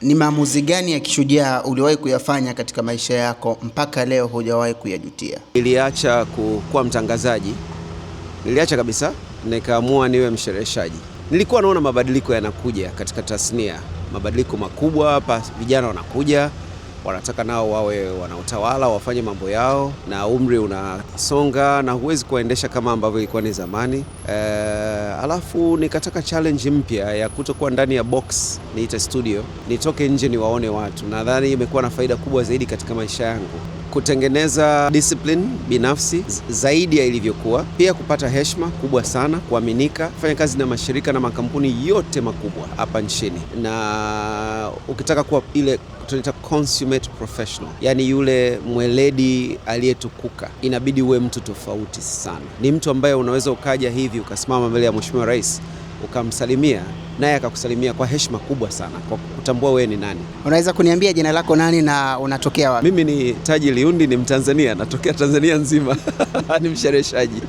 Ni maamuzi gani ya kishujaa uliwahi kuyafanya katika maisha yako mpaka leo hujawahi kuyajutia? Niliacha kuwa mtangazaji. Niliacha kabisa, nikaamua niwe mshereheshaji. Nilikuwa naona mabadiliko yanakuja katika tasnia. Mabadiliko makubwa hapa, vijana wanakuja, wanataka nao wawe wanautawala, wafanye mambo yao, na umri unasonga na huwezi kuendesha kama ambavyo ilikuwa ni zamani. Alafu nikataka challenge mpya ya kutokuwa ndani ya box, niite studio, nitoke nje niwaone watu. Nadhani imekuwa na faida kubwa zaidi katika maisha yangu. Kutengeneza discipline binafsi zaidi ya ilivyokuwa, pia kupata heshima kubwa sana, kuaminika, kufanya kazi na mashirika na makampuni yote makubwa hapa nchini. Na ukitaka kuwa ile tunaita consummate professional, yani yule mweledi aliyetukuka, inabidi uwe mtu tofauti sana. Ni mtu ambaye unaweza ukaja hivi ukasimama mbele ya Mheshimiwa Rais ukamsalimia, naye akakusalimia kwa heshima kubwa sana, kwa kutambua wewe ni nani. Unaweza kuniambia jina lako nani na unatokea wapi? Mimi ni Taji Liundi, ni Mtanzania, natokea Tanzania nzima. Ni mshereheshaji.